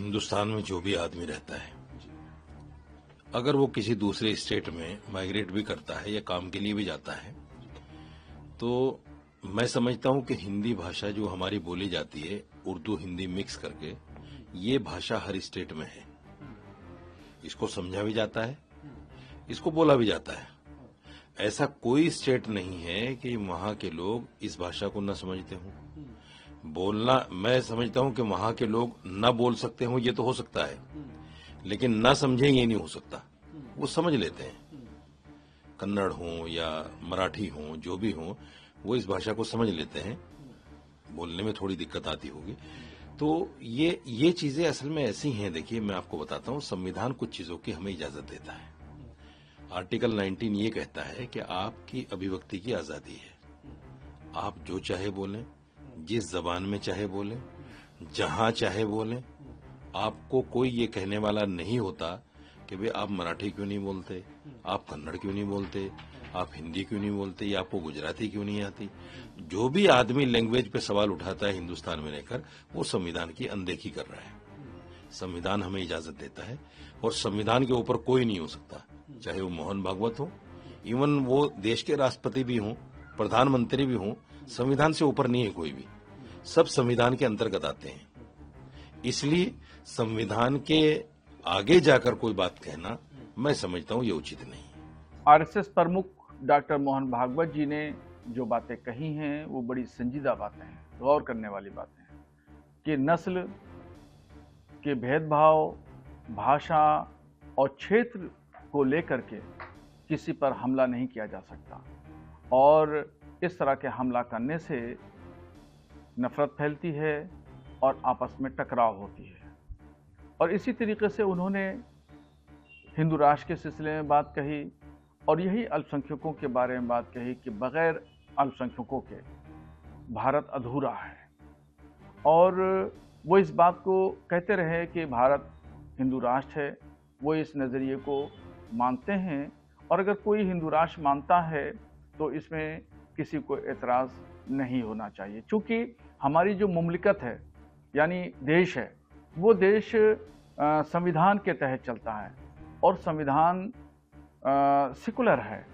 हिंदुस्तान में जो भी आदमी रहता है, अगर वो किसी दूसरे स्टेट में माइग्रेट भी करता है या काम के लिए भी जाता है, तो मैं समझता हूं कि हिंदी भाषा जो हमारी बोली जाती है, उर्दू हिंदी मिक्स करके, ये भाषा हर स्टेट में है। इसको समझा भी जाता है, इसको बोला भी जाता है। ऐसा कोई स्टेट नहीं है कि वहां के लोग इस भाषा को न समझते हों। बोलना, मैं समझता हूं कि वहां के लोग न बोल सकते हों, ये तो हो सकता है, लेकिन न समझें ये नहीं हो सकता। वो समझ लेते हैं, कन्नड़ हो या मराठी हो, जो भी हो, वो इस भाषा को समझ लेते हैं। बोलने में थोड़ी दिक्कत आती होगी। तो ये चीजें असल में ऐसी हैं। देखिए, मैं आपको बताता हूं, संविधान कुछ चीजों की हमें इजाजत देता है। आर्टिकल 19 ये कहता है कि आपकी अभिव्यक्ति की आजादी है। आप जो चाहे बोलें, जिस जबान में चाहे बोलें, जहां चाहे बोलें। आपको कोई ये कहने वाला नहीं होता कि भाई आप मराठी क्यों नहीं बोलते, आप कन्नड़ क्यों नहीं बोलते, आप हिंदी क्यों नहीं बोलते, या आपको गुजराती क्यों नहीं आती। जो भी आदमी लैंग्वेज पे सवाल उठाता है हिंदुस्तान में रहकर, वो संविधान की अनदेखी कर रहा है। संविधान हमें इजाजत देता है और संविधान के ऊपर कोई नहीं हो सकता, चाहे वो मोहन भागवत हो, इवन वो देश के राष्ट्रपति भी हों, प्रधानमंत्री भी हों, संविधान से ऊपर नहीं है कोई भी। सब संविधान के अंतर्गत आते हैं। इसलिए संविधान के आगे जाकर कोई बात कहना, मैं समझता हूं ये उचित नहीं है। आरएसएस प्रमुख डॉक्टर मोहन भागवत जी ने जो बातें कही हैं वो बड़ी संजीदा बातें हैं, गौर करने वाली बातें हैं कि नस्ल के भेदभाव, भाषा और क्षेत्र को लेकर के किसी पर हमला नहीं किया जा सकता, और इस तरह के हमला करने से नफरत फैलती है और आपस में टकराव होती है। और इसी तरीके से उन्होंने हिंदू राष्ट्र के सिलसिले में बात कही और यही अल्पसंख्यकों के बारे में बात कही कि बगैर अल्पसंख्यकों के भारत अधूरा है। और वो इस बात को कहते रहे कि भारत हिंदू राष्ट्र है, वो इस नज़रिए को मानते हैं, और अगर कोई हिंदू राष्ट्र मानता है तो इसमें किसी को एतराज़ नहीं होना चाहिए। चूँकि हमारी जो मुमलिकत है, यानी देश है, वो देश संविधान के तहत चलता है और संविधान सेकुलर है।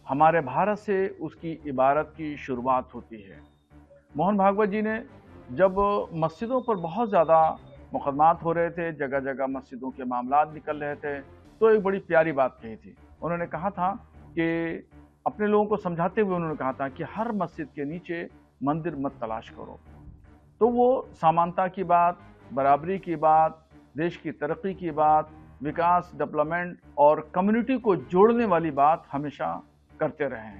हमारे भारत से उसकी इबारत की शुरुआत होती है। मोहन भागवत जी ने जब मस्जिदों पर बहुत ज़्यादा मुकदमात हो रहे थे, जगह जगह मस्जिदों के मामलात निकल रहे थे, तो एक बड़ी प्यारी बात कही थी। उन्होंने कहा था कि अपने लोगों को समझाते हुए उन्होंने कहा था कि हर मस्जिद के नीचे मंदिर मत तलाश करो। तो वो समानता की बात, बराबरी की बात, देश की तरक्की की बात, विकास, डेवलपमेंट और कम्युनिटी को जोड़ने वाली बात हमेशा करते रहे हैं।